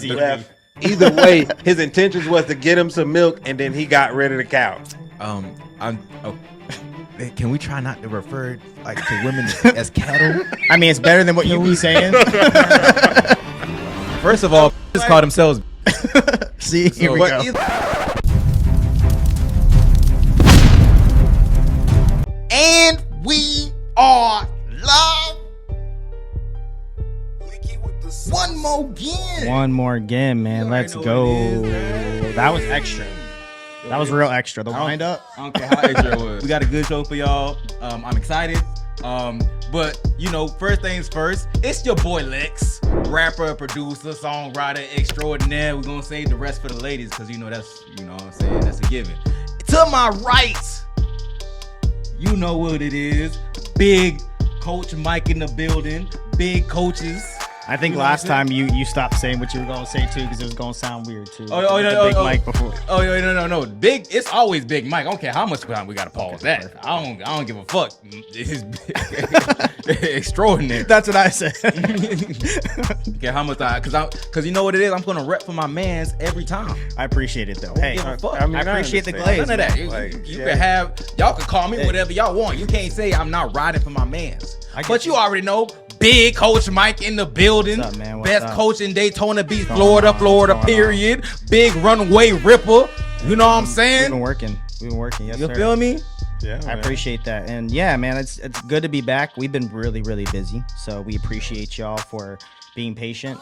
left. Either way, his intentions was to get him some milk, and then he got rid of the cow. Can we try not to refer to women as cattle? I mean, it's better than what you be saying. First of all, just call themselves. See, here we go. And we are live. One more again, man. Let's go. That was extra. That was real extra. The wind up. I don't care how extra it was. We got a good show for y'all. I'm excited. But first things first, it's your boy Lex, rapper, producer, songwriter extraordinaire. We're gonna save the rest for the ladies because that's what I'm saying, that's a given. To my right, you know what it is. Big Coach Mike in the building. Big coaches. I think last time you stopped saying what you were gonna say too because it was gonna sound weird too. Big Mike before. No. Big. It's always Big Mike. I don't care how much time we gotta pause that. I don't give a fuck. It's extraordinary. That's what I said. Okay, how much time? Cause you know what it is. I'm gonna rep for my mans every time. I appreciate it though. Hey, I appreciate the glaze. None of that. Y'all can call me whatever y'all want. You can't say I'm not riding for my mans. But you already know. Big Coach Mike in the building. What's up, man? Best coach in Daytona Beach, Florida, period. Big runaway ripper. You know what I'm saying? We've been working. Yes, you sir. feel me? Yeah, I appreciate that. And yeah, man, it's good to be back. We've been really, really busy. So we appreciate y'all for being patient.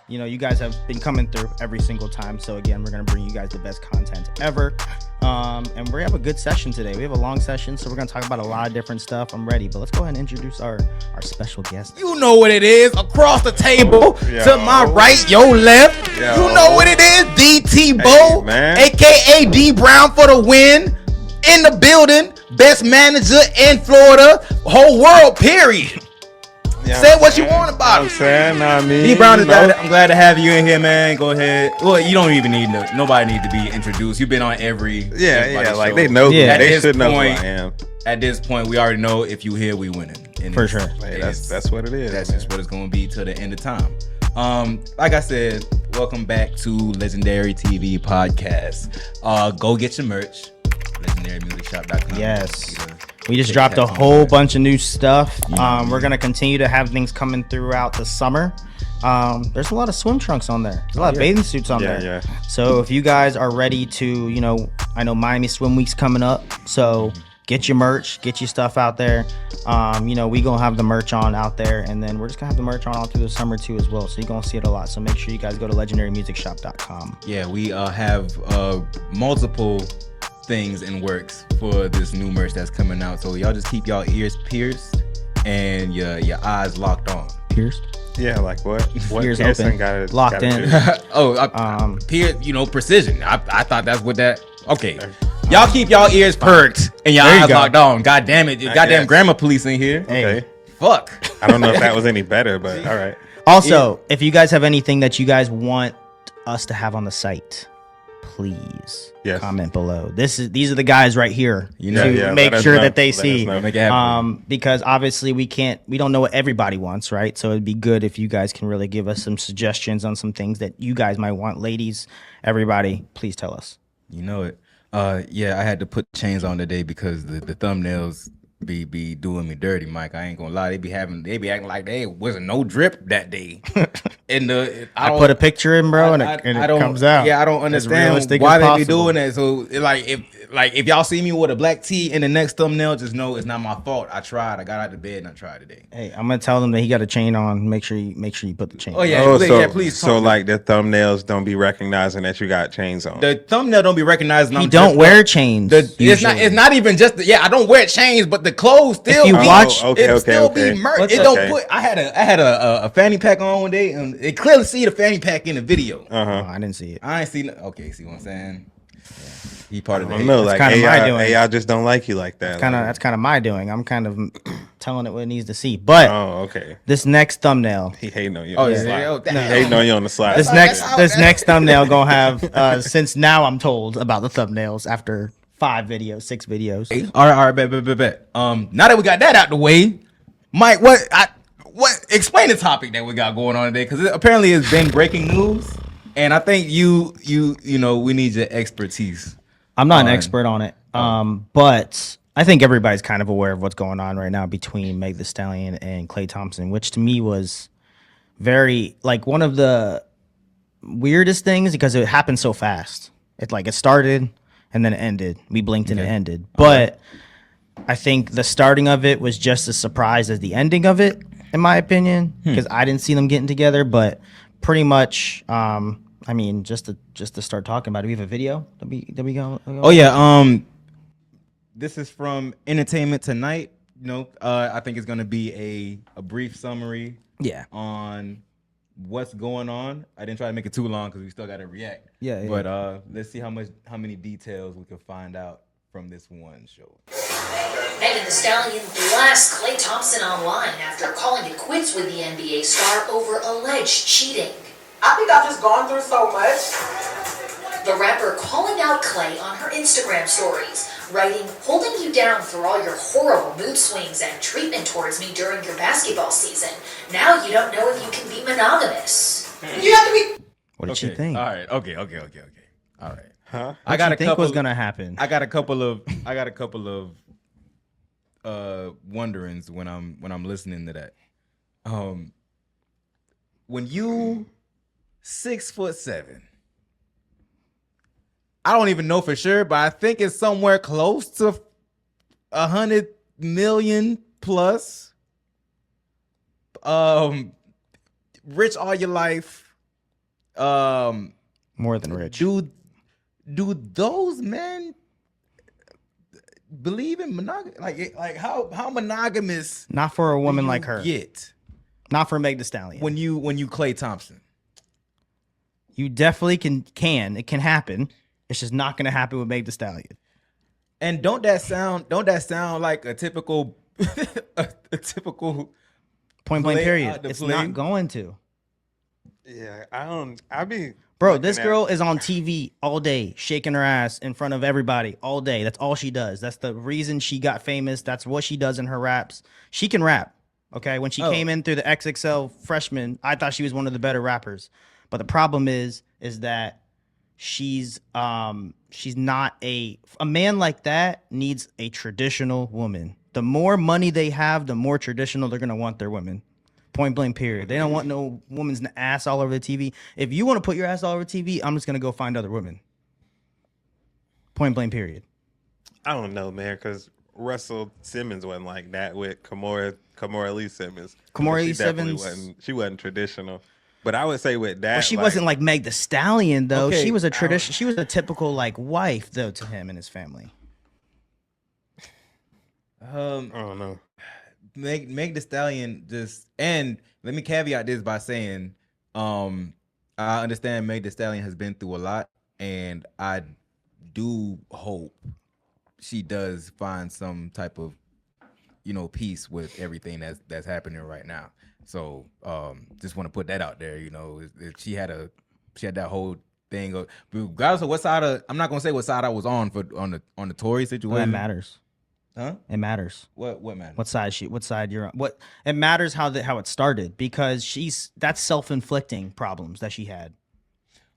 You guys have been coming through every single time. So again, we're going to bring you guys the best content ever. And we have a good session today. We have a long session, so we're going to talk about a lot of different stuff. I'm ready, but let's go ahead and introduce our special guest. You know what it is. Across the table, to my right, your left. You know what it is. DT Bo, a.k.a. D Brown for the win. In the building. Best manager in Florida. Whole world, period. Say what you want about it. D Brown, I'm glad to have you in here, man. Go ahead. Well, you don't even nobody need to be introduced. You've been on every like they know they should know who I am. At this point, we already know if you here, we winning. And for sure. That's what it is. That's just what it's gonna be till the end of time. Like I said, welcome back to Legendary TV Podcast. Go get your merch. LegendaryMusicShop.com. Yes. We just dropped a whole bunch of new stuff. We're going to continue to have things coming throughout the summer. There's a lot of swim trunks on there. There's a lot of bathing suits on there. Yeah. So if you guys are ready to, I know Miami Swim Week's coming up. So get your merch, get your stuff out there. We going to have the merch on out there. And then we're just going to have the merch on all through the summer too as well. So you're going to see it a lot. So make sure you guys go to LegendaryMusicShop.com. Yeah, we have multiple things in works for this new merch that's coming out, so y'all just keep y'all ears pierced and your eyes locked on. Pierced? Yeah, like what ears open, locked in. Precision. I thought that's what that. Okay, y'all keep y'all ears perked and your eyes locked on. God damn it, goddamn grammar police in here. Hey. Okay, fuck. I don't know if that was any better, but all right. Also, if you guys have anything that you guys want us to have on the site, please comment below. These are the guys right here to make sure that they see. Because obviously we don't know what everybody wants, right? So it'd be good if you guys can really give us some suggestions on some things that you guys might want. Ladies, everybody, please tell us. You know it. I had to put chains on today because the thumbnails be doing me dirty, Mike. I ain't gonna lie. They be acting like they wasn't no drip that day. And I put a picture in, bro, and it comes out. Yeah, I don't understand why they be doing that. So if y'all see me with a black tee in the next thumbnail, just know it's not my fault. I tried. I got out of bed and I tried today. Hey, I'm gonna tell them that he got a chain on. Make sure you put the chain. Oh yeah, please. So like the thumbnails don't be recognizing that you got chains on. The thumbnail don't be recognizing. You don't wear chains. It's not even just. I don't wear chains, but the clothes still. If you watch, it still be merch. It don't put. I had a fanny pack on one day, and it clearly see the fanny pack in the video. I didn't see it. I ain't seen it. Okay, see what I'm saying? He part of the. No, like AI just don't like you like that. That's kind of my doing. I'm kind of telling it what it needs to see. But this next thumbnail, he hating on you. Oh yeah, he hating on you on the slide. This next thumbnail gonna have since now I'm told about the thumbnails after 5 videos, 6 videos. All right, bet. Now that we got that out the way, Mike, what explain the topic that we got going on today, because apparently it's been breaking news. And I think you know, we need your expertise. I'm not an expert on it, but I think everybody's kind of aware of what's going on right now between Meg Thee Stallion and Klay Thompson, which to me was very like one of the weirdest things because it happened so fast. It started and then it ended. We blinked and it ended. But I think the starting of it was just as surprised as the ending of it, in my opinion, because I didn't see them getting together. But pretty much, I mean, just to start talking about it, we have a video that we go. Oh yeah, this is from Entertainment Tonight. You know, I think it's gonna be a brief summary. Yeah. On what's going on. I didn't try to make it too long because we still got to react. Yeah. But let's see how many details we can find out from this one show. Megan Thee Stallion blasts Klay Thompson online after calling it quits with the NBA star over alleged cheating. I think I've just gone through so much. The rapper calling out Klay on her Instagram stories, writing, "Holding you down through all your horrible mood swings and treatment towards me during your basketball season. Now you don't know if you can be monogamous." You have to be. What did she think? All right. Okay. All right. Huh? I got a couple. Was gonna happen? I got a couple of wonderings when I'm listening to that. When you 6'7", I don't even know for sure, but I think it's somewhere close to 100 million plus. Rich all your life. More than rich. Do those men believe in monogamy? Like how monogamous? Not for a woman like her. Get not for Meg Thee Stallion. When you Klay Thompson, you definitely can. It can happen. It's just not going to happen with Meg Thee Stallion. And don't that sound like a typical a typical point blank period? It's not going to. Yeah, I be. Bro, this girl is on TV all day, shaking her ass in front of everybody all day. That's all she does. That's the reason she got famous. That's what she does in her raps. She can rap. Okay, when she came in through the XXL freshman, I thought she was one of the better rappers. But the problem is that she's not a man like that needs a traditional woman. The more money they have, the more traditional they're gonna want their women. Point blank period. They don't want no woman's ass all over the TV. If you want to put your ass all over TV, I'm just gonna go find other women. Point blank period. I don't know, man, because Russell Simmons wasn't like that with Kamora Lee Simmons. Kamora Lee Simmons, she wasn't traditional. But I would say with that, well, she wasn't like Meg Thee Stallion though. Okay, she was a tradition. She was a typical like wife though to him and his family. I don't know. Meg Thee Stallion just, and let me caveat this by saying, I understand Meg Thee Stallion has been through a lot, and I do hope she does find some type of, peace with everything that's happening right now. So, just want to put that out there. She had that whole thing. Regardless of what side I'm not gonna say what side I was on on the Tory situation. Well, that matters. Huh? It matters. What matters? What side you're on? What it matters how it started because that's self-inflicting problems that she had.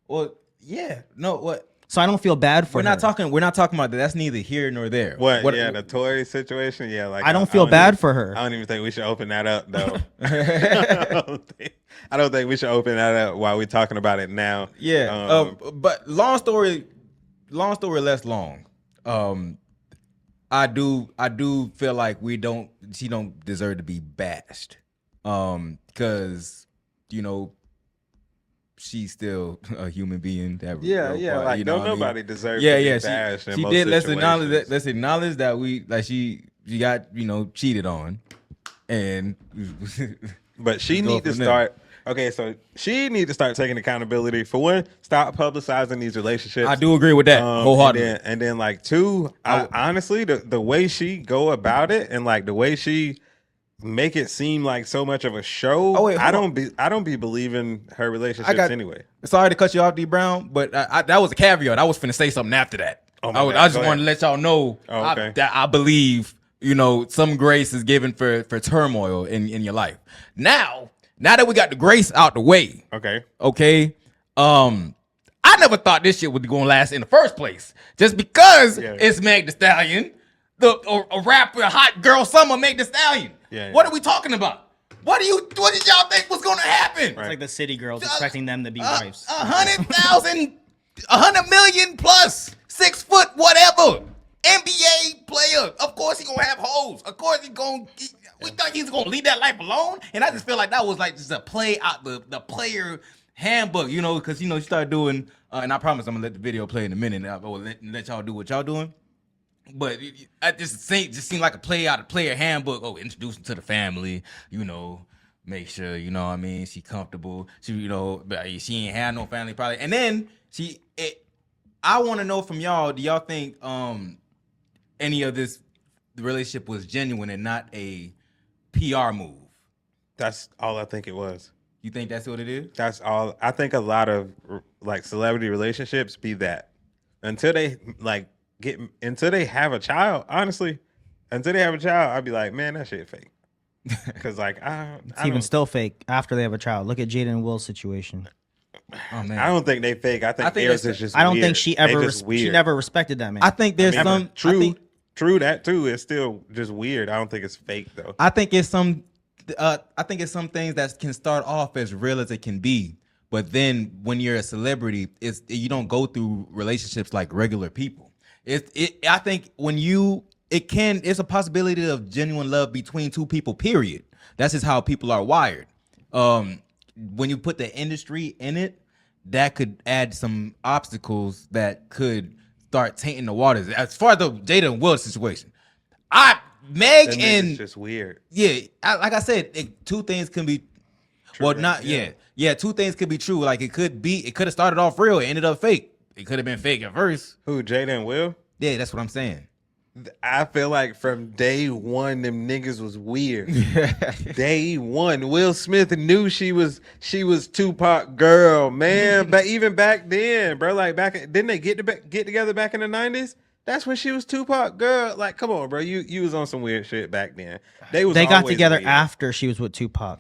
Well, yeah. No, what? So I don't feel bad for her. We're not talking about that. That's neither here nor there. The Tory situation? Yeah, like I don't feel bad for her. I don't even think we should open that up though. I don't think we should open that up while we're talking about it now. Yeah. But long story less long. I do feel like she don't deserve to be bashed. Because she's still a human being. Like nobody deserves to be bashed in she most did. Let's situations. acknowledge that she got cheated on, and but she need to start. Okay, so she need to start taking accountability. For one, stop publicizing these relationships. I do agree with that wholeheartedly. And then like two, honestly, the way she go about it and like the way she make it seem like so much of a show. Oh, wait, I don't be believing her relationships anyway. Sorry to cut you off, D Brown, but that was a caveat. I was finna say something after that. I just wanted to let y'all know that I believe some grace is given for turmoil in your life. Now that we got the grace out the way, okay, I never thought this shit was going to last in the first place. Just because it's Meg Thee Stallion, a rapper, a hot girl summer, Meg Thee Stallion. What are we talking about? What did y'all think was going to happen? It's like the city girls expecting them to be wives. 100,000, 100 million plus, 6 foot, whatever. NBA player. Of course he gonna have hoes. Of course we thought he's gonna leave that life alone. And I just feel like that was like just a play out the player handbook, because you started doing, and I promise I'm gonna let the video play in a minute, and I'll let y'all do what y'all doing. But I just seemed like a play out of player handbook. Oh, introduce him to the family, make sure, she comfortable. She ain't had no family probably. And then I want to know from y'all, do y'all think any of this relationship was genuine and not a PR move? That's all I think it was. You think that's what it is? That's all. I think a lot of like celebrity relationships be that until they until they have a child. Honestly, until they have a child, I'd be like, man, that shit fake. Because it's even still fake after they have a child. Look at Jada and Will's situation. Oh man, I don't think they fake. I think theirs is just. I don't weird. think she never respected that man. I think there's some true that too. It's still just weird. I don't think it's fake though. I think it's some. I think it's some things that can start off as real as it can be, but then when you're a celebrity, you don't go through relationships like regular people. I think it's a possibility of genuine love between two people. Period. That's just how people are wired. When you put the industry in it, that could add some obstacles that could start tainting the waters. As far as the Jada and Will situation, Meg and it's just weird. Yeah, like I said, two things can be true. Well, not yeah. Two things could be true. Like it could have started off real, it ended up fake. It could have been fake at first. Who, Jada and Will? Yeah, that's what I'm saying. I feel like from day one, them niggas was weird. Day one, Will Smith knew she was Tupac girl, man. But even back then, bro, like didn't they get together back in the 90s? That's when she was Tupac girl. Like, come on, bro, you was on some weird shit back then. They got together weird. After she was with Tupac.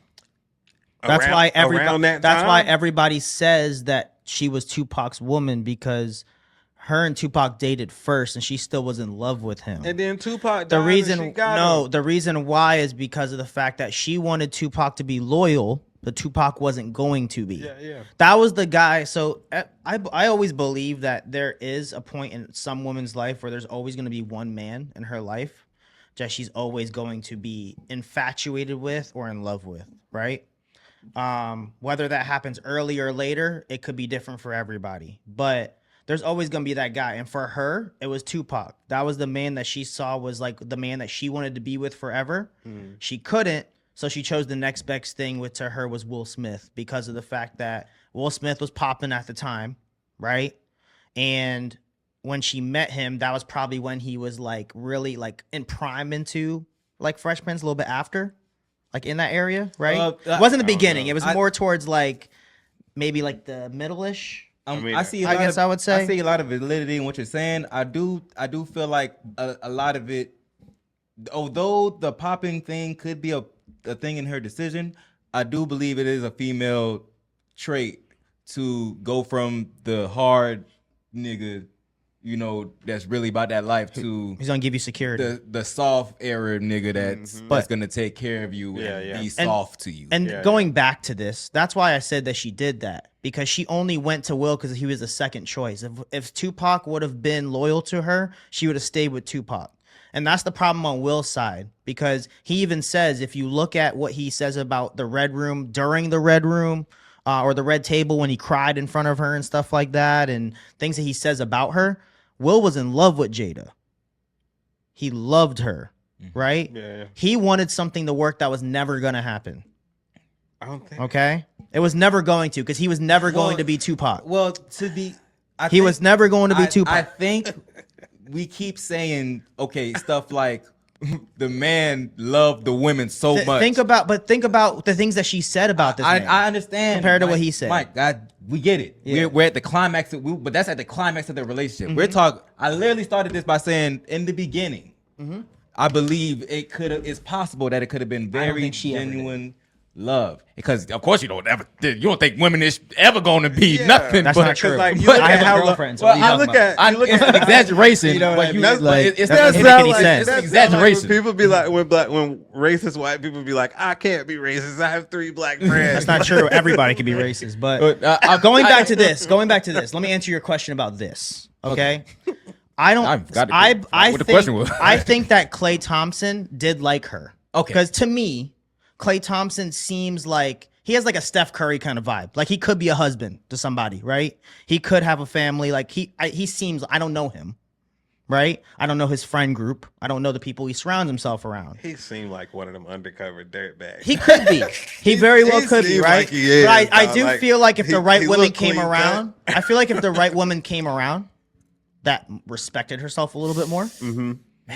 That's why everybody says that she was Tupac's woman, because her and Tupac dated first, and she still was in love with him. And then Tupac died. The reason why is because of the fact that she wanted Tupac to be loyal, but Tupac wasn't going to be. Yeah. That was the guy. So I always believe that there is a point in some woman's life where there's always going to be one man in her life that she's always going to be infatuated with or in love with, right? Whether that happens early or later, it could be different for everybody. But there's always going to be that guy. And for her, it was Tupac. That was the man that she saw was like the man that she wanted to be with forever. She couldn't, so she chose the next best thing, which to her was Will Smith, because of the fact that Will Smith was popping at the time, right? And when she met him, that was probably when he was like really like in prime into like Fresh Prince, a little bit after, like in that area, right? It wasn't the beginning. It was more towards like maybe like the middle-ish. I see a lot of validity in what you're saying. I do feel like a lot of it, although the popping thing could be a thing in her decision, I do believe it is a female trait to go from the hard nigga, that's really about that life, to he's gonna give you security. The soft era nigga that's gonna take care of you and be soft to you. And going back to this, that's why I said that she did that, because she only went to Will because he was the second choice. If Tupac would have been loyal to her, she would have stayed with Tupac. And that's the problem on Will's side, because he even says, if you look at what he says about the Red Room during the Red Room, or the Red Table when he cried in front of her and stuff like that, and things that he says about her, Will was in love with Jada. He loved her, right? Yeah. He wanted something to work that was never going to happen. I don't think. Okay? It was never going to, because he was never going to be Tupac. Well, he was never going to be Tupac. I think we keep saying, stuff like the man loved the women so much. Think about the things that she said about this man. I understand. Compared to what he said. Mike, we get it. Yeah. We're at the climax, but that's at the climax of the relationship. We're talking. I literally started this by saying, in the beginning, I believe it's possible that it could have been very genuine love, because of course you don't think women is ever going to be nothing. That's but, not true. Like, I have a girlfriend. So well, I look at it's an exaggeration. You know what I mean? It's doesn't not make any sense. It's an exaggeration. Like people be like when racist white people be like, I can't be racist. I have 3 black friends. That's not true. Everybody can be racist. But going back to this, let me answer your question about this. Okay. I think that Klay Thompson did like her. Okay. Because to me, Klay Thompson seems like he has like a Steph Curry kind of vibe. Like he could be a husband to somebody, right? He could have a family. Like he seems, I don't know him, right? I don't know his friend group. I don't know the people he surrounds himself around. He seemed like one of them undercover dirtbags. He could be. He very well could be, right? Like he is, but I do feel like if the right woman came clean around, I feel like if the right woman came around that respected herself a little bit more,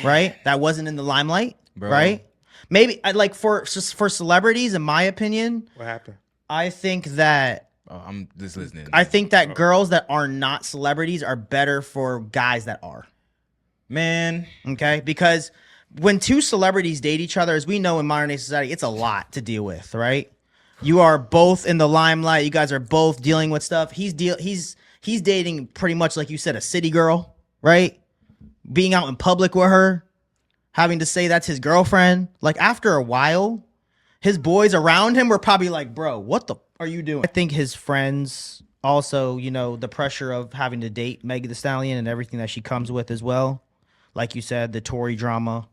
right? That wasn't in the limelight, right? Maybe I like for celebrities, in my opinion. What happened? I think that I'm just listening. I think that girls that are not celebrities are better for guys that are. Man, okay, because when 2 celebrities date each other, as we know in modern day society, it's a lot to deal with, right? You are both in the limelight. You guys are both dealing with stuff. He's dating pretty much like you said, a city girl, right? Being out in public with her, having to say that's his girlfriend. Like after a while, his boys around him were probably like, bro, what the are you doing? I think his friends also, the pressure of having to date Megan Thee Stallion and everything that she comes with as well. Like you said, the Tory drama,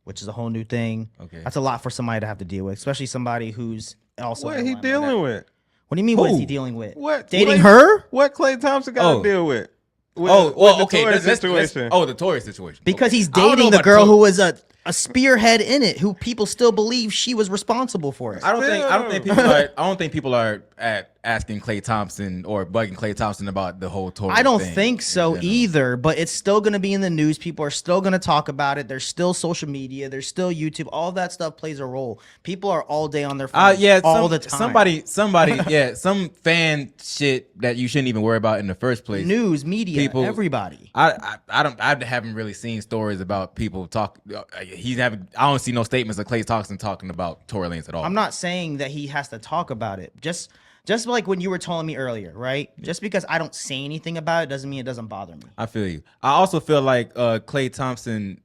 which is a whole new thing. Okay. That's a lot for somebody to have to deal with, especially somebody who's also. What he dealing with? What do you mean? What is he dealing with? What dating her? What Klay Thompson got to deal with? The Tory situation. Because he's dating the girl who was a spearhead in it, who people still believe she was responsible for it. I don't think people are asking Klay Thompson or bugging Klay Thompson about the whole Tory. I don't think so either, but it's still going to be in the news. People are still going to talk about it. There's still social media. There's still YouTube. All that stuff plays a role. People are all day on their phones all the time. Somebody, some fan shit that you shouldn't even worry about in the first place. News, media, people, everybody. I haven't really seen stories about people talk. I don't see no statements of Klay Thompson talking about Tory Lanez at all. I'm not saying that he has to talk about it. Just like when you were telling me earlier, right? Just because I don't say anything about it doesn't mean it doesn't bother me. I feel you. I also feel like Klay Thompson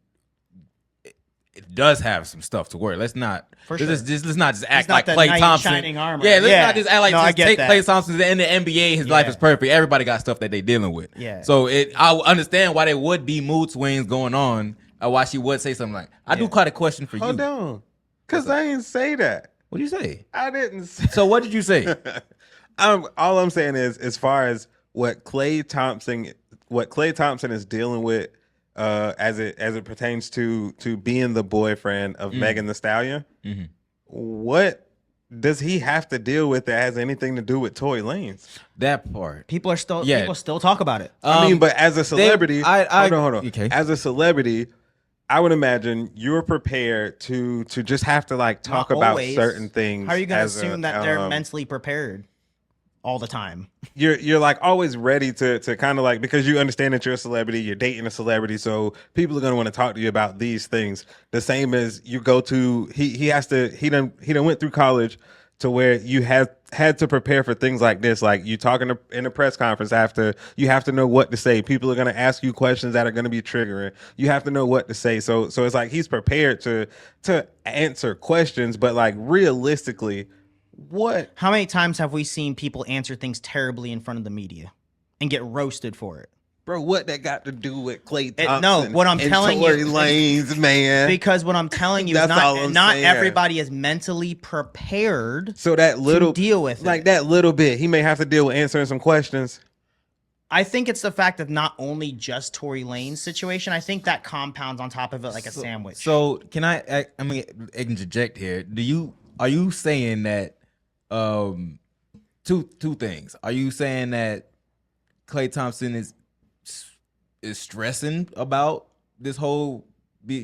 it does have some stuff to worry. Let's not let's not just act like Klay Thompson. Shining armor. Yeah, let's not just act like Klay Thompson's in the NBA. His life is perfect. Everybody got stuff that they dealing with. Yeah. So I understand why there would be mood swings going on. Why she would say something like, I do quite a question for you. Hold on. Because I didn't say that. What did you say? I didn't say. So what did you say? All I'm saying is, as far as what Klay Thompson is dealing with, as it pertains to being the boyfriend of Megan Thee Stallion, what does he have to deal with that has anything to do with Tory Lanez? That part. People still talk about it. I mean, but as a celebrity, hold on. Okay. As a celebrity, I would imagine you're prepared to just have to like talk about certain things. How are you going to assume that they're mentally prepared all the time? You're like always ready to kind of like, because you understand that you're a celebrity, you're dating a celebrity, so people are going to want to talk to you about these things. The same as you go to he done went through college to where you had to prepare for things like this. Like you talking in a press conference after, you have to know what to say. People are going to ask you questions that are going to be triggering. You have to know what to say. So it's like he's prepared to answer questions, but like realistically, how many times have we seen people answer things terribly in front of the media and get roasted for it? Bro, what that got to do with Klay Thompson? What I'm telling you, Tory Lanez, man. Because what I'm telling you is not everybody is mentally prepared. So that little to deal with like that little bit, he may have to deal with answering some questions. I think it's the fact of not only just Tory Lanez's situation. I think that compounds on top of it like a sandwich. So can I interject here? Are you saying that two things? Are you saying that Klay Thompson is stressing about this whole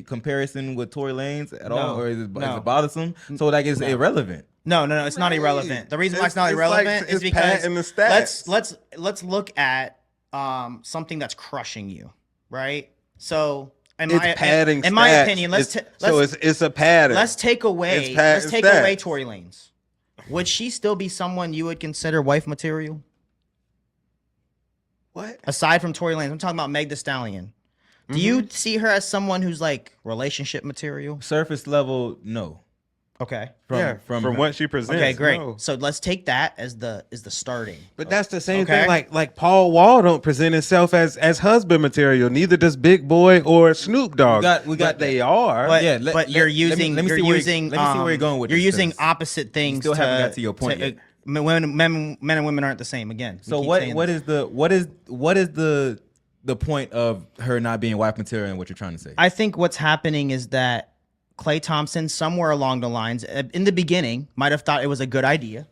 comparison with Tory Lanez at all, or is it bothersome? So like it's irrelevant. No, it's not irrelevant. The reason why it's not irrelevant is because in the stats. let's look at something that's crushing you, right? So in my opinion, it's a pattern. Let's take away Tory Lanez. would she still be someone you would consider wife material? What? Aside from Tory Lanez, I'm talking about Meg Thee Stallion. Do you see her as someone who's like relationship material? Surface level, no. Okay. From what she presents. Okay, great. No. So let's take that as the starting. But that's the same Okay. thing. Like Paul Wall don't present himself as husband material. Neither does Big Boy or Snoop Dogg. We got but they are. But, Yeah, but you're using. let me see where you're going with You're this, using 'cause opposite things. still haven't got to your point yet. Men and women aren't the same. Again. So what is the point of her not being wife material and what you're trying to say? I think what's happening is that Klay Thompson, somewhere along the lines, in the beginning, might have thought it was a good idea,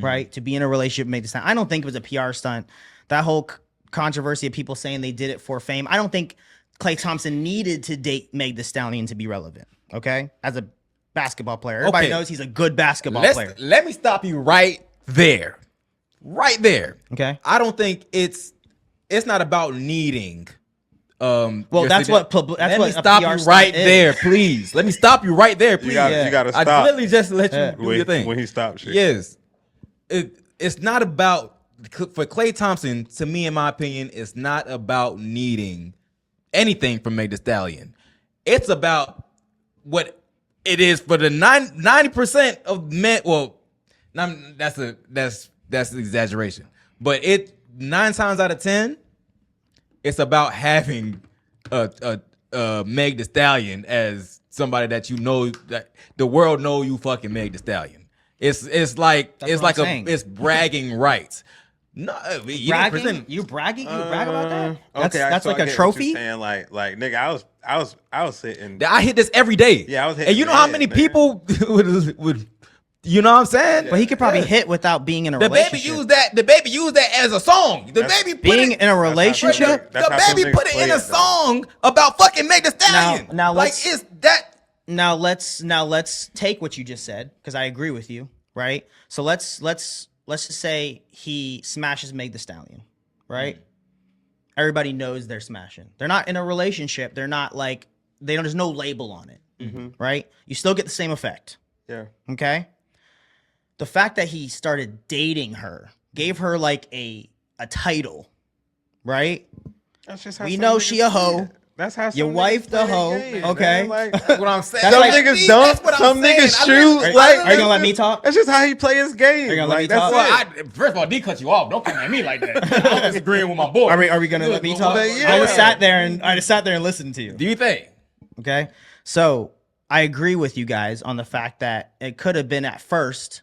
right, to be in a relationship, make this. I don't think it was a PR stunt. That whole controversy of people saying they did it for fame. I don't think Klay Thompson needed to date Meg Thee Stallion to be relevant. Okay, as a basketball player, everybody knows he's a good basketball player. Let me stop you right there. Right there. Okay. I don't think it's not about needing. Well, that's what. Let me stop you right there, please. Let me stop you right there, please. You gotta stop. I literally just let you do your thing. When he stops shit. Yes. It's not about, for Klay Thompson, to me, in my opinion, it's not about needing anything from Meg Thee Stallion. It's about what it is for the 90% of men. Well, that's an exaggeration. But 9 times out of 10, it's about having a Meg Thee Stallion as somebody that you know, that the world know you fucking Meg Thee Stallion. It's like it's bragging rights. No, bragging? You bragging? You brag about that? That's so like I a get what trophy. you're saying, like nigga, I was sitting. I hit this every day. Yeah, I was hitting. And you know how many people would you know what I'm saying? But he could probably hit without being in a relationship. The baby used that as a song. The baby put being it, in a relationship. That's the how baby some put niggas it play in a it, though. song about fucking Meg Thee Stallion. Now like let's- it's that. Now let's take what you just said, because I agree with you, right? So let's just say he smashes Meg Thee Stallion, right? Everybody knows they're smashing. They're not in a relationship. They're not like there's no label on it, right? You still get the same effect. Yeah. Okay. The fact that he started dating her gave her like a title, right? That's just how We some know niggas she a play hoe. it. That's how Your some wife niggas the play their hoe, game, okay? man. Like, That's what I'm saying. That's some like- niggas That's don't. what I'm Some saying. niggas I shoot. literally- Like, Are you gonna let me talk? That's just how he play his game. Are you gonna let me That's talk? it. Well, first of all, D cut you off. Don't come at me like that. I'm disagreeing with my boy. Are we gonna let me talk? Yeah. I just sat there and listened to you. Do you think? Okay. So I agree with you guys on the fact that it could have been at first,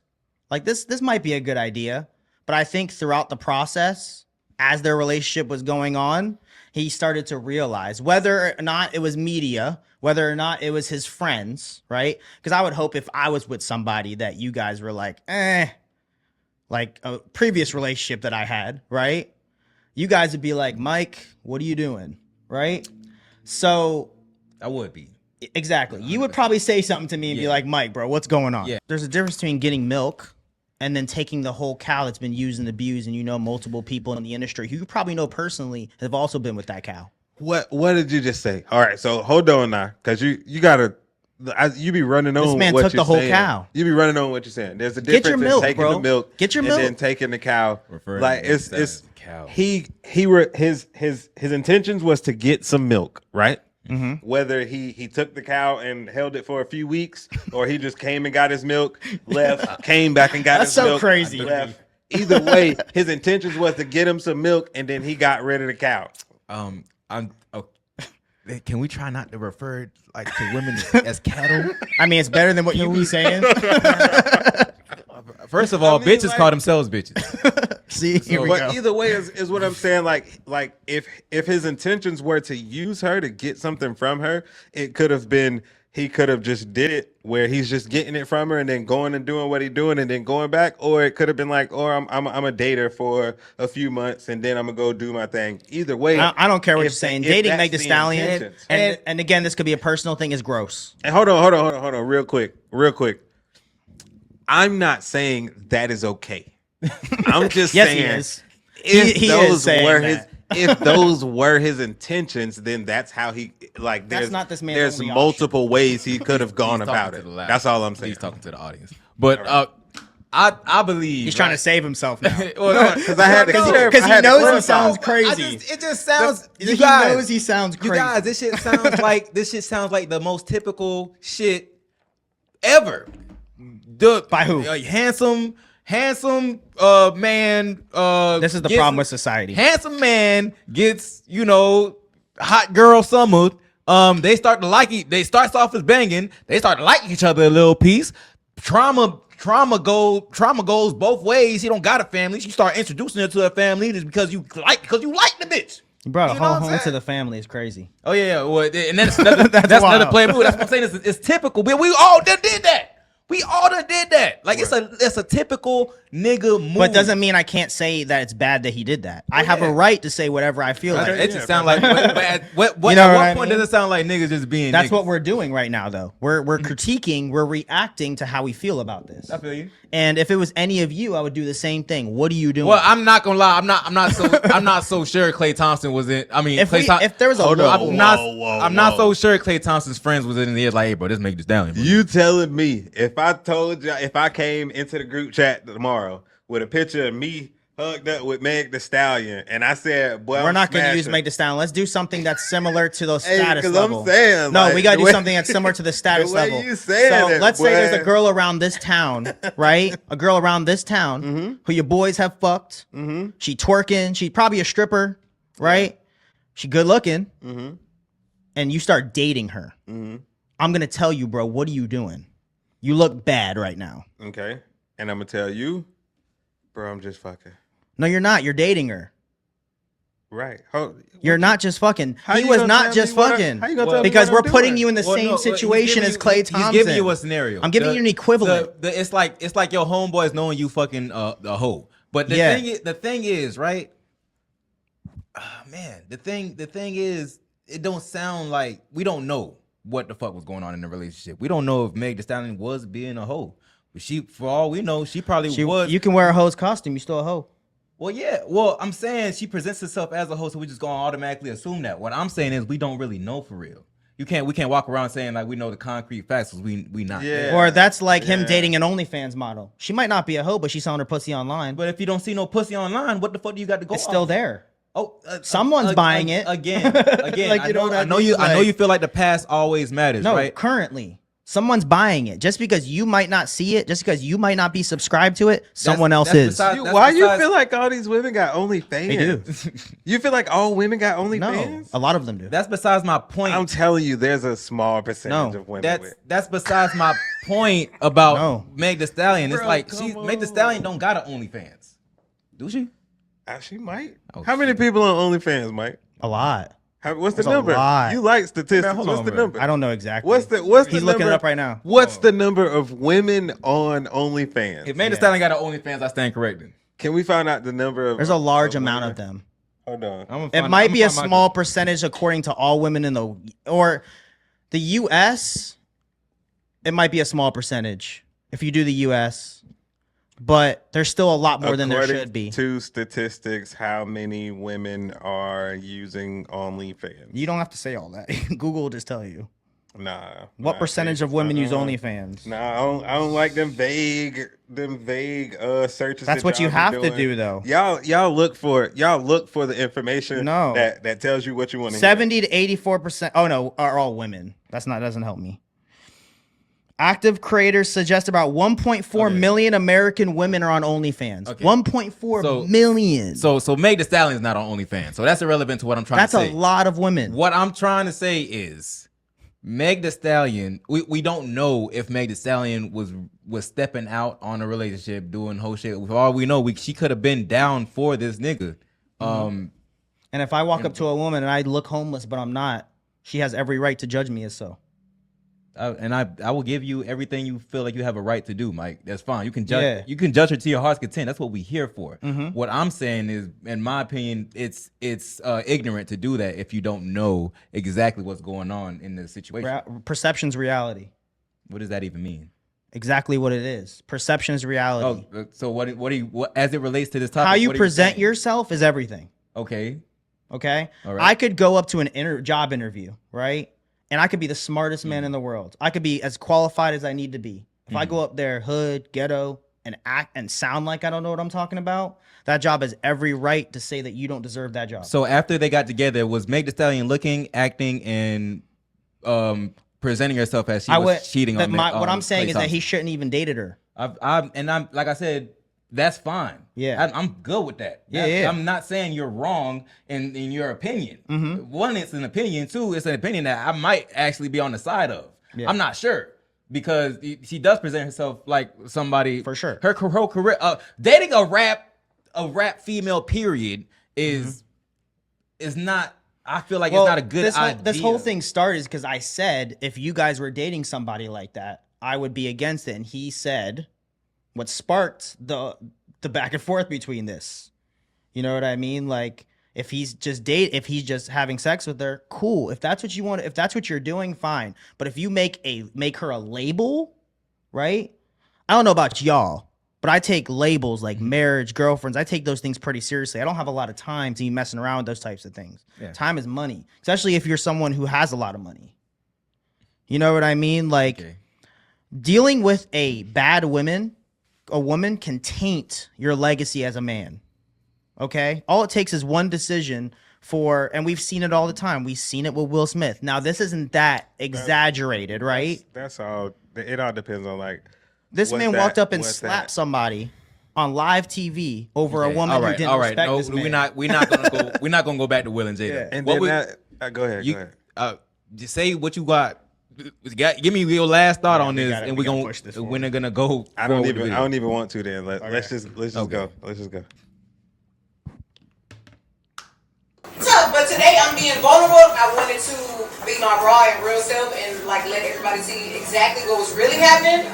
like this might be a good idea, but I think throughout the process, as their relationship was going on, he started to realize whether or not it was media, whether or not it was his friends, right? Because I would hope if I was with somebody that you guys were like a previous relationship that I had, right? You guys would be like, Mike, what are you doing? Right? So I would be. exactly. You would probably say something to me and be like, Mike, bro, what's going on? Yeah. There's a difference between getting milk and then taking the whole cow that's been used and abused, and you know multiple people in the industry who you probably know personally have also been with that cow. What did you just say? All right, so hold on now, because you gotta. You be running on. This man what took you're the whole saying. cow. You be running on what you're saying. There's a Get difference your milk, in taking bro. the milk. Get your and milk. then taking the cow. Referring Like to it's that as a cow. his intentions was to get some milk, right? Mm-hmm. Whether he took the cow and held it for a few weeks, or he just came and got his milk, left, came back and got That's his so milk, crazy. left. Either way, his intentions was to get him some milk, and then he got rid of the cow. Can we try not to refer like to women as cattle? I mean, it's better than what you be saying. First of all, I mean, bitches like- call themselves bitches. See, here we But go. either way is what I'm saying. Like if his intentions were to use her to get something from her, it could have been he could have just did it where he's just getting it from her and then going and doing what he's doing and then going back, or it could have been like, or I'm a dater for a few months and then I'm gonna go do my thing. Either way, I don't care what if- you're saying. if Dating that's Meg Thee the Stallion, intentions. and again, this could be a personal thing, is gross. And hold on, real quick. I'm not saying that is okay. I'm just Yes, saying he is. if He is those saying were that. if those were his intentions, then that's how he like. That's There's not this man's There's only multiple ways he could have gone He's about talking it. to the loud. That's all I'm saying. He's talking to the audience. But I believe He's trying to save himself now. Because I had to Because he knows he sounds crazy. It just sounds. He knows he sounds crazy. You guys, this shit sounds like the most typical shit ever. By who? Handsome man. This is the problem with society. Handsome man gets, hot girl summer. They start to like it. They starts off as banging. They start to like each other a little piece. Trauma goes both ways. He don't got a family. You start introducing her to a family just because you like the bitch. You brought a whole home to the family. It's crazy. Oh yeah. Well, and that's another another player move. That's what I'm saying. It's typical. But we all did that. We all done did that. Like it's a typical nigga move. But doesn't mean I can't say that it's bad that he did that. I have a right to say whatever I feel like. It just sounds like at what point does it sound like niggas just being That's niggas? what we're doing right now though. We're critiquing, we're reacting to how we feel about this. I feel you. And if it was any of you, I would do the same thing. What are you doing? Well, I'm not gonna lie. I'm not so sure Klay Thompson was in. I mean, if there was a I'm not so sure Klay Thompson's friends was in the ear like, hey, bro, this make this down. You telling me if I told you if I came into the group chat tomorrow with a picture of me hugged up with Meg the Stallion and I said, boy, we're not going to use Meg the Stallion. Let's do something that's similar to the status hey, level. I'm saying, no, like, we got to do something that's similar to the status level. You saying so let's say there's a girl around this town, right? A girl around this town who your boys have fucked. She twerking. She probably a stripper, right? She good looking. And you start dating her. I'm going to tell you, bro, what are you doing? You look bad right now. Okay. And I'm going to tell you, bro, I'm just fucking. No, you're not. You're dating her. Right. You're not just fucking. He was not just fucking. How you gonna tell me because what we're I'm putting doing? you in the same situation as Klay Thompson. He's giving you a scenario. I'm giving you an equivalent. It's like your homeboys knowing you fucking a hoe. But the thing is, right? Man, the thing is, it don't sound like we don't know what the fuck was going on in the relationship. We don't know if Meg Thee Stallion was being a hoe. But for all we know, she probably was. You can wear a hoe's costume. You still a hoe. Well, yeah. Well, I'm saying she presents herself as a hoe, so we just gonna automatically assume that. What I'm saying is we don't really know for real. We can't walk around saying like we know the concrete facts because we not there. Or that's like him dating an OnlyFans model. She might not be a hoe, but she's selling her pussy online. But if you don't see no pussy online, what the fuck do you got to go? It's still there. Oh, someone's buying it again. Like, I know you feel like the past always matters. No, right? Currently, someone's buying it. Just because you might not see it, just because you might not be subscribed to it, someone else is. Why you feel like all these women got OnlyFans? They do. You feel like all women got OnlyFans? No, a lot of them do. That's besides my point. I'm telling you, there's a small percentage of women. That's besides my point about Meg Thee Stallion. It's like Meg Thee Stallion don't got an OnlyFans, do she? She might. How many people on OnlyFans, Mike? A lot. What's the number? You like statistics. What's the number? I don't know exactly. What's the He's looking it up right now. What's the number of women on OnlyFans? If Meg Thee Stallion got an OnlyFans, I stand corrected. Can we find out the number of? There's a large amount of them. Hold on. It might be a small percentage according to all women in the U.S. It might be a small percentage if you do the U.S. But there's still a lot more than there should be. To statistics, how many women are using OnlyFans? You don't have to say all that. Google will just tell you. Nah. What percentage of women use OnlyFans? Nah, I don't like them vague searches. That's what you have to do, though. Y'all look for the information. No. that tells you what you want to. 70 to 84%. Oh no, are all women. Doesn't help me. Active creators suggest about 1.4 million American women are on OnlyFans. Okay. 1.4 million. So Meg Thee Stallion is not on OnlyFans. So that's irrelevant to what I'm trying to say. That's a lot of women. What I'm trying to say is Meg Thee Stallion, we don't know if Meg Thee Stallion was stepping out on a relationship, doing whole shit. For all we know, she could have been down for this nigga. And if I walk up to a woman and I look homeless, but I'm not, she has every right to judge me as so. I will give you everything you feel like you have a right to do, Mike. That's fine. You can judge. You can judge her to your heart's content. That's what we're here for. What I'm saying is, in my opinion, it's ignorant to do that if you don't know exactly what's going on in the situation. Perception's reality. What does that even mean? Exactly what it is. Perception is reality. Oh, so what as it relates to this topic? How you present yourself is everything. Okay. All right. I could go up to an job interview, right? And I could be the smartest man in the world. I could be as qualified as I need to be. If I go up there, hood, ghetto, and act and sound like I don't know what I'm talking about, that job has every right to say that you don't deserve that job. So after they got together, was Meg Thee Stallion looking, acting, and presenting herself as she was cheating on what I'm saying Klay is Thompson? that he shouldn't even dated her. I'm like I said, that's fine. Yeah, I'm good with that. Yeah. I'm not saying you're wrong in your opinion. One, it's an opinion. Two, it's an opinion that I might actually be on the side of. Yeah. I'm not sure because she does present herself like somebody for sure. Her career, dating a rap female period is not. I feel like it's not a good idea. This whole thing started because I said if you guys were dating somebody like that, I would be against it. And he said what sparked the back and forth between this. You know what I mean? Like if he's just having sex with her, cool. If that's what you want, if that's what you're doing, fine. But if you make her a label, right? I don't know about y'all, but I take labels like marriage, girlfriends. I take those things pretty seriously. I don't have a lot of time to be messing around with those types of things. Yeah. Time is money, especially if you're someone who has a lot of money. You know what I mean? Like dealing with a woman can taint your legacy as a man. Okay? All it takes is one decision and we've seen it all the time. We've seen it with Will Smith. Now, this isn't that exaggerated, right? That's all. It all depends on like. This man walked up and slapped somebody on live TV over a woman who didn't respect this man. We're not gonna go back to Will and Jada. Yeah. And then go ahead. Just say what you got. Give me your last thought on this, and we're gonna go. I don't even want to. Then let's just go. Let's just go. So, but today I'm being vulnerable. I wanted to be my raw and real self and like let everybody see exactly what was really happening.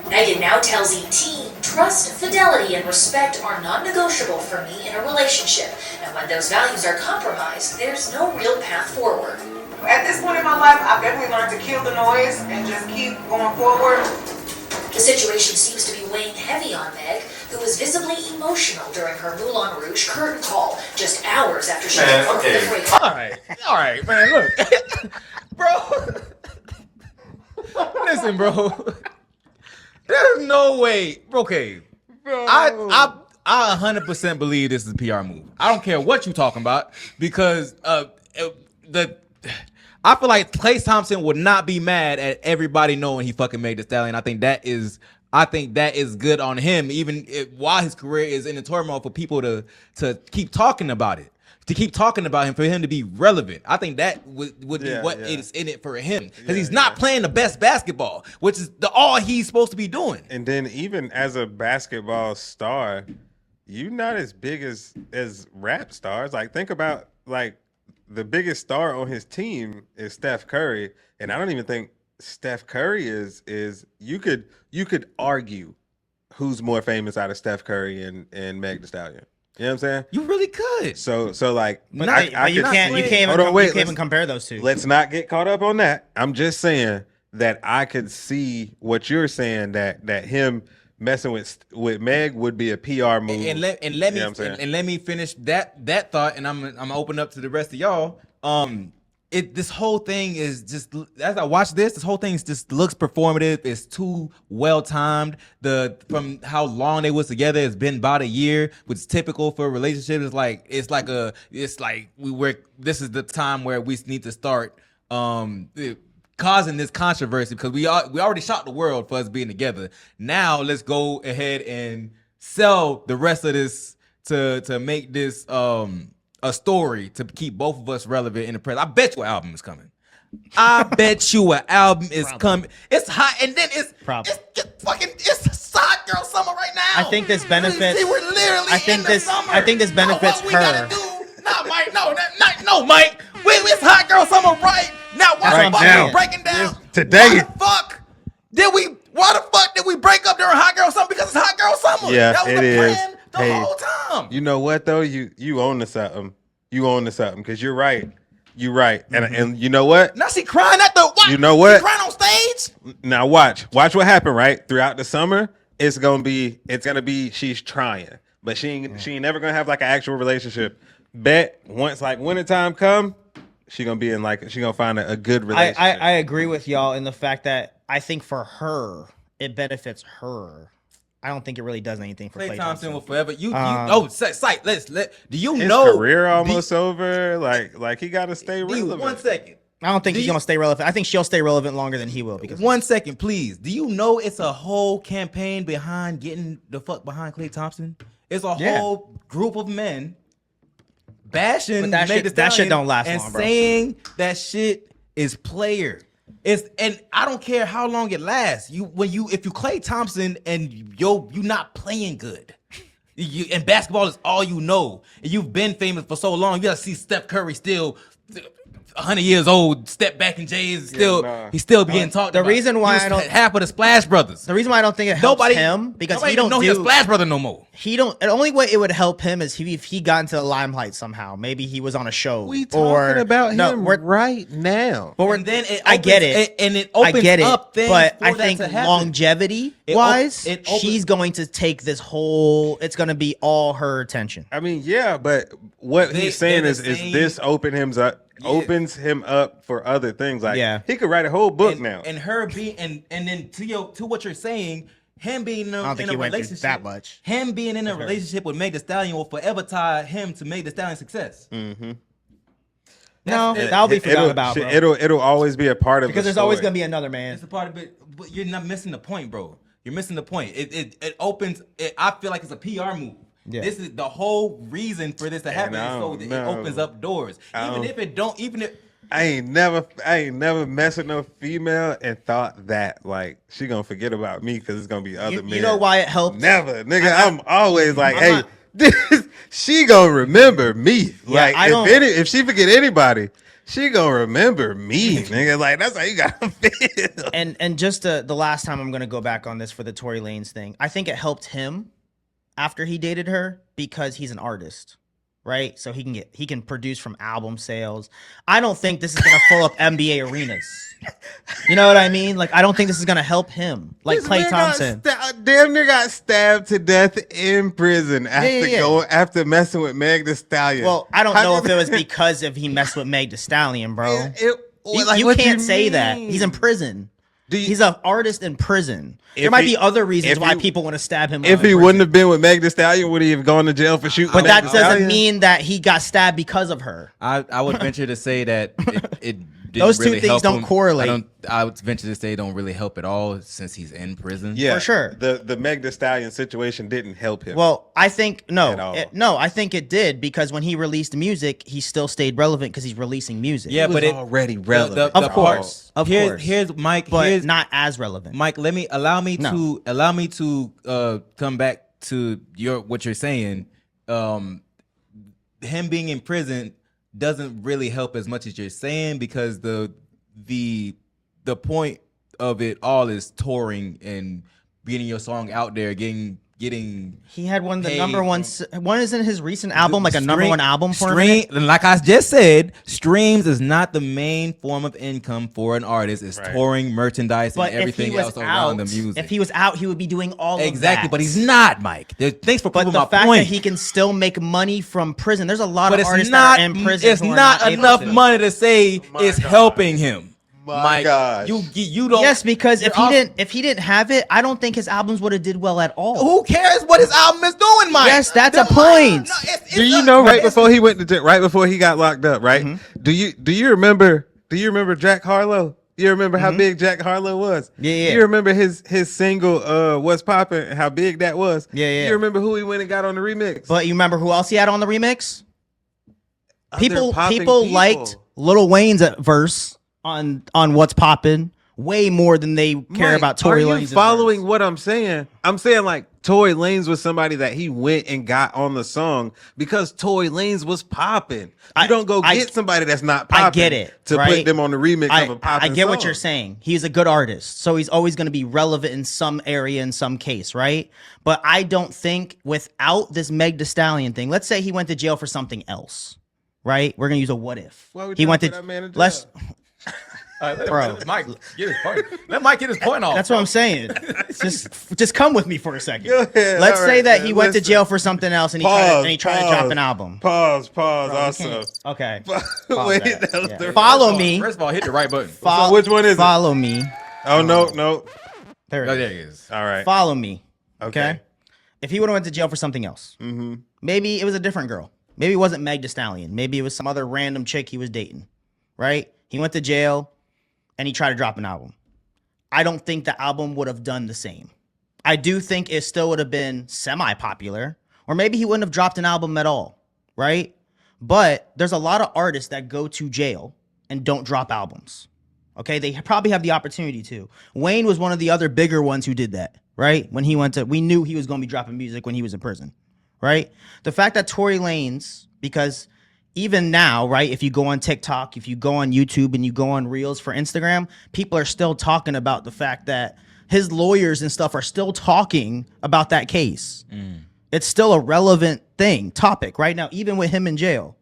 Megan now tells ET, trust, fidelity, and respect are non-negotiable for me in a relationship. And when those values are compromised, there's no real path forward. At this point in my life, I've definitely learned to kill the noise and just keep going forward. The situation seems to be weighing heavy on Meg, who was visibly emotional during her Moulin Rouge curtain call just hours after she confirmed the breakup. All right, man, look. Bro. Listen, bro. There's no way. Okay. Bro. I 100% believe this is a PR move. I don't care what you're talking about because I feel like Klay Thompson would not be mad at everybody knowing he fucking made the Stallion. I think that is good on him, even while his career is in the turmoil, for people to keep talking about it, to keep talking about him, for him to be relevant. I think that would be what is in it for him, because he's not playing the best basketball, which is all he's supposed to be doing. And then even as a basketball star, you're not as big as rap stars. Like think about like the biggest star on his team is Steph Curry, and I don't even think Steph Curry is you could argue who's more famous out of Steph Curry and Meg Thee Stallion. You know what I'm saying? You really could. So like, but you can't even compare those two. Let's not get caught up on that. I'm just saying that I could see what you're saying, that him messing with Meg would be a PR move. And let me finish that thought, and I'm gonna open up to the rest of y'all. This whole thing is just, as I watch this whole thing just looks performative. It's too well timed. From how long they was together, it's been about a year, which is typical for a relationship. This is the time where we need to start causing this controversy, because we already shocked the world for us being together. Now let's go ahead and sell the rest of this to make this a story to keep both of us relevant in the press. I bet you an album is coming. I bet you an album is coming. It's hot, and then it's hot girl summer right now. I think this benefits. We're literally in the summer. I think this benefits her. No, Mike. No, Mike. It's hot girl summer right now. Why the fuck are we breaking down today? Why the fuck did we break up during hot girl summer? Because it's hot girl summer. Yeah, that was it is. Plan the whole time. You know what though? You own to something. You own to something, because you're right. You're right. And you know what? Now she crying at the what? You know what? She crying on stage? Now watch what happened, right? Throughout the summer, it's gonna be she's trying. But she ain't never gonna have like an actual relationship. Bet once like wintertime come, she gonna find a good relationship. I agree with y'all in the fact that I think for her, it benefits her I don't think it really does anything for Klay Thompson will forever. Do you His know career almost over? Like he got to stay relevant. 1 second. I don't think he's gonna stay relevant. I think she'll stay relevant longer than he will. Because 1 second, please. Do you know it's a whole campaign behind getting the fuck behind Klay Thompson? It's a whole group of men bashing that shit don't last and long, bro. saying that shit is player. And I don't care how long it lasts. If you Klay Thompson and you not playing good. And basketball is all you know. And you've been famous for so long. You gotta see Steph Curry still 100 years old, step back in J's, he's still being talked about. The reason why I don't half of the Splash Brothers. The reason why I don't think it helps him because he don't know he's a Splash Brother no more. He don't. The only way it would help him is if he got into the limelight somehow. Maybe he was on a show. We talking about him right now. But and then I get it, and it opens up things. But for I that think to happen. longevity wise, she's going to take this whole. It's going to be all her attention. I mean, yeah, but what he's saying is this opens him up for other things. Like he could write a whole book now. And her being and then to what you're saying, him being in a relationship that much. Him being in a relationship with Meg Thee Stallion will forever tie him to Meg Thee Stallion's success. Mm-hmm. No, that'll be forgotten about, bro. It'll always be a part of because there's always gonna be another man. It's a part of it, but you're not missing the point, bro. You're missing the point. It opens. I feel like it's a PR move. Yeah. This is the whole reason for this to happen, so that it opens up doors. Even if I ain't never messed with no female and thought that like she gonna forget about me because it's gonna be other men. You know why it helps? Never, nigga. I'm always like, hey, she gonna remember me. Yeah, like if she forget anybody, she gonna remember me, nigga. Like that's how you gotta feel. And just the last time I'm gonna go back on this for the Tory Lanez thing. I think it helped him after he dated her because he's an artist, right? So he can produce from album sales. I don't think this is gonna fill up NBA arenas. You know what I mean? Like I don't think this is gonna help him. Like Klay Thompson, damn near got stabbed to death in prison after messing with Meg Thee Stallion. Well, I don't know if it was because he messed with Meg Thee Stallion, bro. You can't say that. He's in prison. He's an artist in prison. There might be other reasons why people want to stab him. If he wouldn't have been with Meg Thee Stallion, would he have gone to jail for shooting? But that doesn't mean that he got stabbed because of her. I would venture to say that it those two things don't correlate. I would venture to say it don't really help at all since he's in prison. Yeah, for sure. The Meg Thee Stallion situation didn't help him. Well, I think I think it did because when he released music, he still stayed relevant because he's releasing music. Yeah, but it's already relevant. Of course. Here's Mike, but not as relevant. Mike, allow me to come back to what you're saying. Him being in prison doesn't really help as much as you're saying because the point of it all is touring and getting your song out there, getting. He had one of the number one. One is in his recent album, like a number one album for him. Like I just said, streams is not the main form of income for an artist. It's touring, merchandise, and everything else around the music. If he was out, he would be doing all of that. Exactly, but he's not, Mike. Thanks for proving my point. But the fact that he can still make money from prison, there's a lot of artists that are in prison. It's not enough money to say it's helping him. My God, you don't. Yes, because if he didn't have it, I don't think his albums would have did well at all. Who cares what his album is doing, Mike? Yes, that's a point. Do you know right before he went to jail, right before he got locked up, right? Mm-hmm. Do you remember Jack Harlow? You remember how big Jack Harlow was? Yeah. You remember his single "What's Poppin'" how big that was? Yeah. You remember who he went and got on the remix? But you remember who else he had on the remix? People liked Lil Wayne's verse on What's Poppin' way more than they care about Tory Lanez. Are you following what I'm saying? I'm saying like Tory Lanez was somebody that he went and got on the song because Tory Lanez was popping. You don't go get somebody that's not popping. I get it to put them on the remix of a popping I get song. what you're saying. He's a good artist, so he's always going to be relevant in some area, in some case, right? But I don't think without this Meg Thee Stallion thing, let's say he went to jail for something else, right? We're going to use a what if. He went to let's. Bro, Mike get his point. Let Mike get his point off. That's what I'm saying. just come with me for a second. Ahead, let's say that he went to jail for something else and he tried to drop an album. Pause. Also, okay. Wait, follow me. First of all, hit the right button. So which one is follow me? Oh no. There it is. All right. Follow me. Okay. If he would have went to jail for something else, maybe it was a different girl. Maybe it wasn't Meg Thee Stallion. Maybe it was some other random chick he was dating, right? He went to jail and he tried to drop an album. I don't think the album would have done the same. I do think it still would have been semi-popular, or maybe he wouldn't have dropped an album at all, right? But there's a lot of artists that go to jail and don't drop albums. Okay, they probably have the opportunity to. Wayne was one of the other bigger ones who did that, right? When he went to, we knew he was going to be dropping music when he was in prison, right? The fact that Tory Lanez, because even now, right, if you go on TikTok, if you go on YouTube and you go on Reels for Instagram, people are still talking about the fact that his lawyers and stuff are still talking about that case. It's still a relevant topic right now, even with him in jail.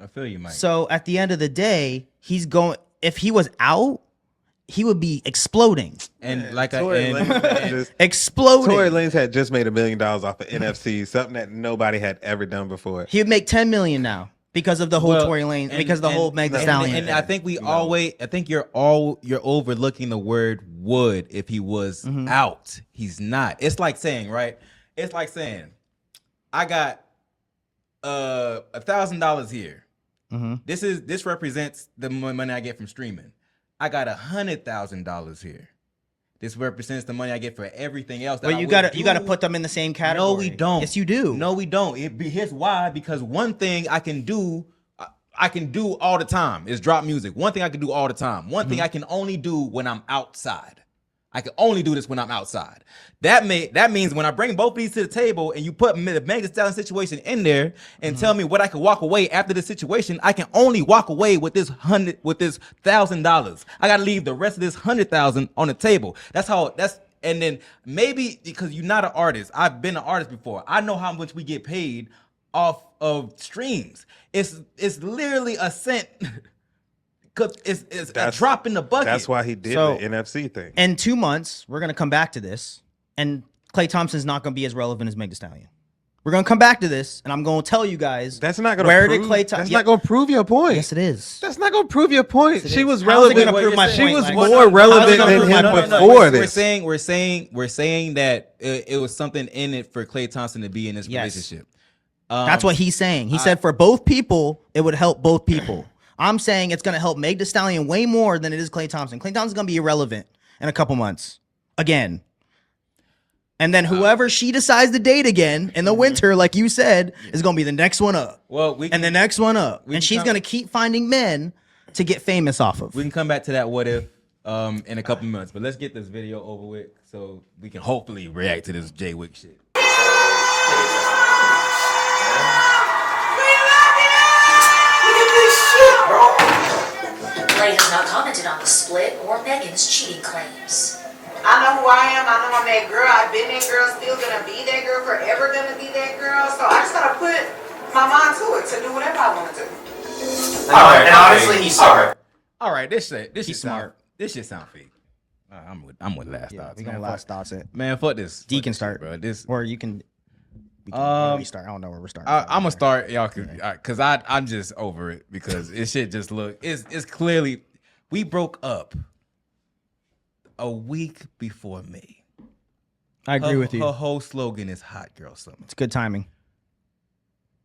I feel you, Mike. So at the end of the day, he's going, if he was out, he would be exploding. And like exploding. Tory Lanez had just made $1 million off of NFC, something that nobody had ever done before. He would make 10 million now because of the whole Tory Lanez, because of the whole Meg Thee Stallion. And I think I think you're overlooking the word would if he was out. He's not. It's like saying, right? It's like saying, I got $1,000 here. This represents the money I get from streaming. I got $100,000 here. This represents the money I get for everything else. But you gotta put them in the same category. No, we don't. Yes, you do. No, we don't. Here's why. Because one thing I can do all the time is drop music. One thing I can do all the time. One thing I can only do when I'm outside. I can only do this when I'm outside. That means when I bring both these to the table and you put the Meg Thee Stallion situation in there and tell me what I can walk away after the situation, I can only walk away with this $1,000. I gotta leave the rest of this $100,000 on the table. And then maybe because you're not an artist, I've been an artist before. I know how much we get paid off of streams. It's literally a cent. Cause it's a drop in the bucket. That's why he did the NFC thing. In 2 months, we're gonna come back to this, and Klay Thompson's not gonna be as relevant as Meg Thee Stallion. We're gonna come back to this, and I'm gonna tell you guys that's not gonna where prove, did Klay Thompson. That's not gonna prove your point. Yes, it is. That's not gonna prove your point. She was How's it relevant. gonna prove my point? She was Like, more relevant than him before this. We're saying that it was something in it for Klay Thompson to be in this relationship. That's what he's saying. He said for both people, it would help both people. I'm saying it's going to help Meg Thee Stallion way more than it is Klay Thompson. Klay Thompson's going to be irrelevant in a couple months. Again. And then whoever she decides to date again in the winter, like you said, is going to be the next one up. And the next one up. And she's going to keep finding men to get famous off of. We can come back to that what if in a couple months. But let's get this video over with so we can hopefully react to this Jay Wick shit. Klay has not commented on the split or Megan's cheating claims. I know who I am. I know I'm that girl. I've been that girl. Still gonna be that girl. Forever gonna be that girl. So I just gotta put my mind to it to do whatever I want to do. All right, and honestly, he's smart. All right, this shit smart. This shit sound fake. I'm with last thoughts. We gonna last thoughts it. Man, fuck this. D can start, bro. This or you can. We can restart. I don't know where we're starting. I'm gonna start, y'all, cause I'm just over it because it shit just look. It's clearly we broke up a week before May. I agree with you. Her whole slogan is "Hot Girl Summer." It's good timing.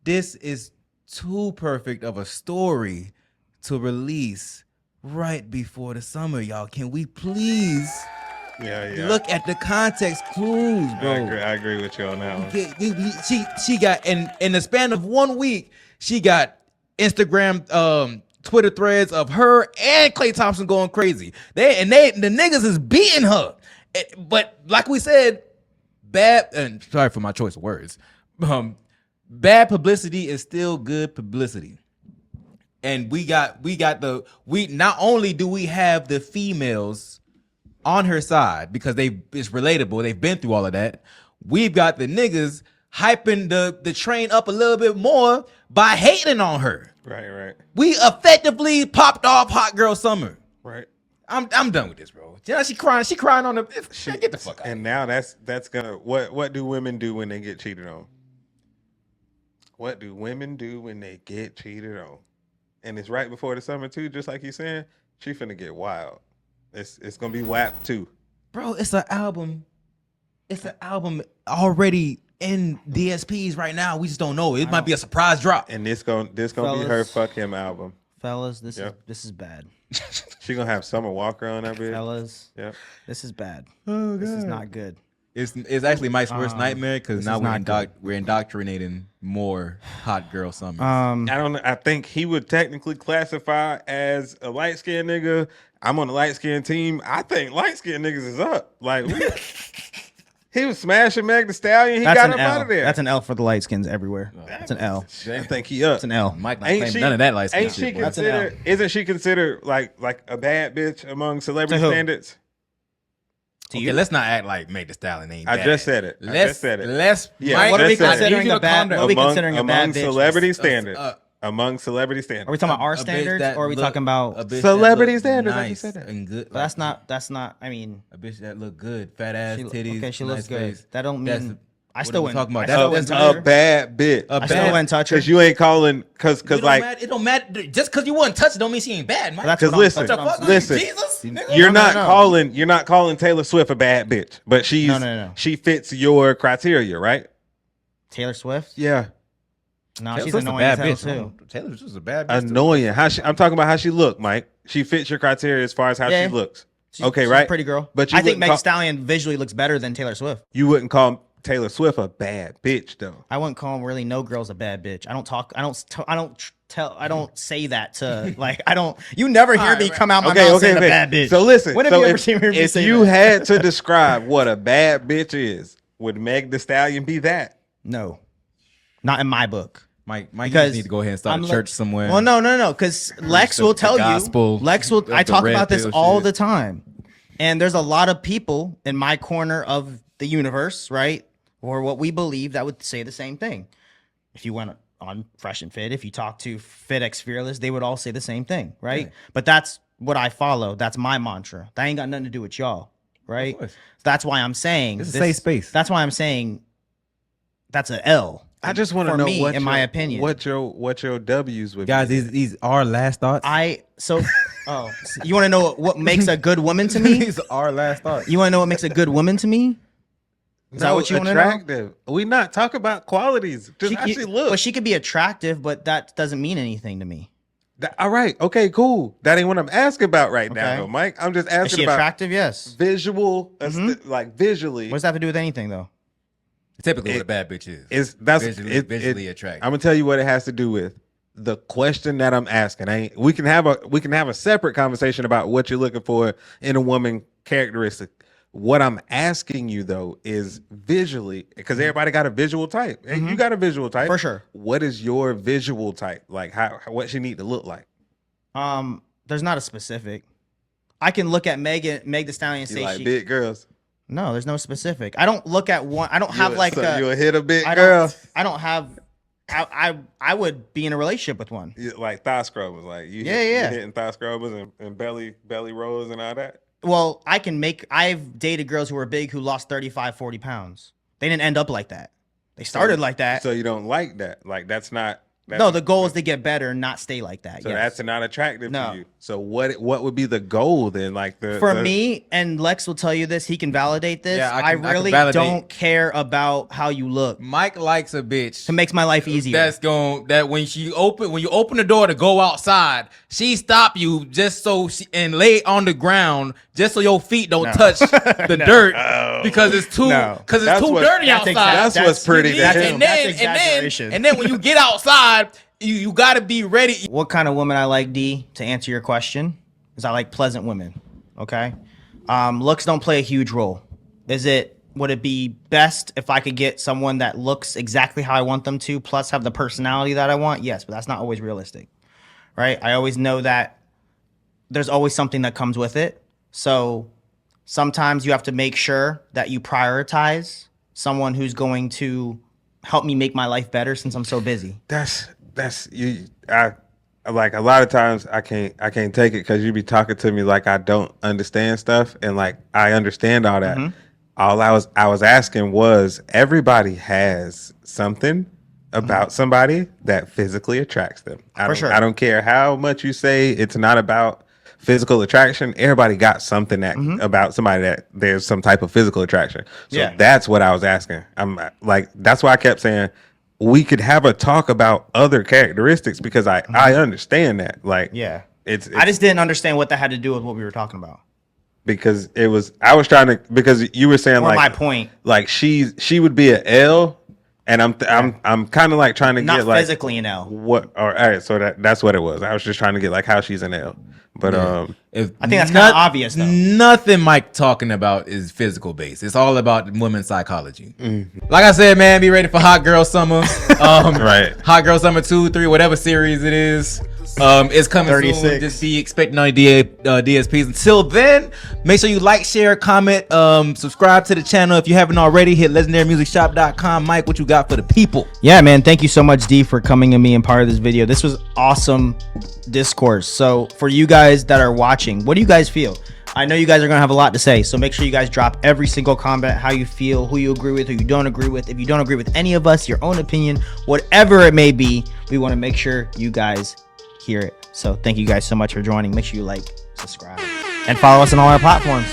This is too perfect of a story to release right before the summer, y'all. Can we please? Yeah. Look at the context clues, bro. I agree with you on that one. She got in the span of 1 week, she got Instagram, Twitter threads of her and Klay Thompson going crazy. The niggas is beating her. But like we said, bad. And sorry for my choice of words. Bad publicity is still good publicity. And we not only do we have the females on her side because it's relatable. They've been through all of that. We've got the niggas hyping the train up a little bit more by hating on her. Right. We effectively popped off Hot Girl Summer. Right. I'm done with this, bro. You know, she crying on the get the fuck out. And now that's gonna what do women do when they get cheated on? What do women do when they get cheated on? And it's right before the summer too, just like you're saying. She finna get wild. It's gonna be WAP too, bro. It's an album it's an album already in DSPs right now. We just don't know. It might be a surprise drop. And this gonna be her fuck him album. Fellas, this is bad. She gonna have Summer Walker on that bitch. Fellas, yeah, this is bad. Oh, God. This is not good. It's actually Mike's worst nightmare because now we're indoctrinating more hot girl summers. I think he would technically classify as a light skinned nigga. I'm on the light skinned team. I think light skinned niggas is up. Like he was smashing Meg Thee Stallion. He got up out of there. That's an L for the light skins everywhere. That's an L. I think he up. It's an L. Mike not claiming none of that light skin Ain't she shit. considered? Isn't she considered like a bad bitch among celebrity standards? Okay, let's not act like Meg Thee Stallion ain't bad. I just said it. Let's Yeah, what are we just said it. considering a bad? What are we considering a bad among bitch? celebrity standards? Among celebrity standards. Are we talking about our standards, or are we talking about celebrity standards? Nice like you said that. and good. But that's not. I mean, a bitch that look good, fat ass titties. Okay, she nice looks good. face. That don't mean. I what still are we wouldn't talking about? I still wouldn't touch her. A bad bitch. I still wouldn't touch her. Because you ain't calling. Because like it don't matter. Just because you wouldn't touch it don't mean she ain't bad, man. Because listen, Jesus, you're not calling Taylor Swift a bad bitch, but she fits your criteria, right? Taylor Swift? Yeah. No, Taylor she's Swift's annoying a as bad hell bitch too. Taylor Swift's a bad bitch. Annoying. I'm talking about how she look, Mike. She fits your criteria as far as how she looks. She's right? Pretty girl. But I think Meg Thee Stallion visually looks better than Taylor Swift. You wouldn't call Taylor Swift a bad bitch, though. I wouldn't call really no girl's a bad bitch. I don't say that to like I don't. You never hear me come out my mouth saying a bad bitch. So listen. When have you ever seen me if say you that? had to describe what a bad bitch is, would Meg Thee Stallion be that? No, not in my book. Mike, you just need to go ahead and start a church somewhere. Well, no, because Lex will tell you. Lex will. I talk about this all the time, and there's a lot of people in my corner of the universe, right, or what we believe that would say the same thing. If you went on Fresh and Fit, if you talk to FitX Fearless, they would all say the same thing, right? Yeah. But that's what I follow. That's my mantra. That ain't got nothing to do with y'all, right? That's why I'm saying it's a safe space. That's why I'm saying that's an L. I just want to know me, in my opinion, what your W's would guys. be. These are last thoughts. So you want to know what makes a good woman to me? These are last thoughts. You want to know what makes a good woman to me? Is that what you want to know? We not talk about qualities. Just actually look. But she could be attractive, but that doesn't mean anything to me. All right. Okay. Cool. That ain't what I'm asking about right now, though, Mike. I'm just asking Is she about attractive? Yes. Visual, like visually. What does that have to do with anything, though? Typically, what a bad bitch is. That's visually attractive. I'm gonna tell you what it has to do with. The question that I'm asking. We can have a separate conversation about what you're looking for in a woman characteristic. What I'm asking you though is visually, because everybody got a visual type. You got a visual type for sure. What is your visual type? Like what she need to look like? There's not a specific. I can look at Meg Thee Stallion and say like big girls. No, there's no specific. I don't look at one. I don't have you hit a big girl. I don't have. I would be in a relationship with one. Like thigh scrubbers, like you hitting thigh scrubbers and belly rolls and all that. Well, I've dated girls who were big who lost 35, 40 pounds. They didn't end up like that. They started like that. So you don't like that. Like that's not. No, the goal is to get better, not stay like that. So that's not attractive to you. So what would be the goal then? Like for me, and Lex will tell you this. He can validate this. Yeah, I really don't care about how you look. Mike likes a bitch. It makes my life easier. That when you open the door to go outside, she stop you just so and lay on the ground just so your feet don't touch the dirt because it's too dirty outside. That's what's pretty. And then when you get outside. You got to be ready. What kind of woman I like, D, to answer your question, is I like pleasant women, okay? Looks don't play a huge role. Would it be best if I could get someone that looks exactly how I want them to, plus have the personality that I want? Yes, but that's not always realistic, right? I always know that there's always something that comes with it. So sometimes you have to make sure that you prioritize someone who's going to help me make my life better since I'm so busy. That's you. I like a lot of times I can't take it because you be talking to me like I don't understand stuff and like I understand all that. All I was asking was everybody has something about somebody that physically attracts them. I don't care how much you say it's not about physical attraction, everybody got something that about somebody that there's some type of physical attraction. So that's what I was asking. I'm like, that's why I kept saying we could have a talk about other characteristics because I understand that. Like, it's I just didn't understand what that had to do with what we were talking about. Because I was trying to, because you were saying, or like, my point, like she would be an L, and I'm kind of like trying to not get like physically an L. What? All right, so that's what it was. I was just trying to get like how she's an L, but I think that's kind of obvious though. Nothing Mike talking about is physical based. It's all about women's psychology. Like I said, man, be ready for Hot Girl Summer. Right, Hot Girl Summer 2, 3, whatever series it is. It's coming 36. Soon. Just be expecting on DSPs. Until then, make sure you like, share, comment, subscribe to the channel if you haven't already. Hit legendarymusicshop.com. Mike, what you got for the people? Yeah, man. Thank you so much, D, for coming and being part of this video. This was awesome discourse. So for you guys that are watching, what do you guys feel? I know you guys are going to have a lot to say, so make sure you guys drop every single comment, how you feel, who you agree with, who you don't agree with. If you don't agree with any of us, your own opinion, whatever it may be, we want to make sure you guys hear it. So thank you guys so much for joining. Make sure you like, subscribe, and follow us on all our platforms.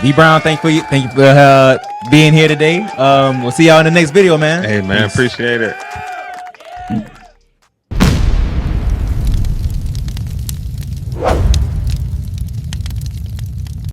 B Brown, thank you for being here today. We'll see y'all in the next video, man. Hey man, appreciate it.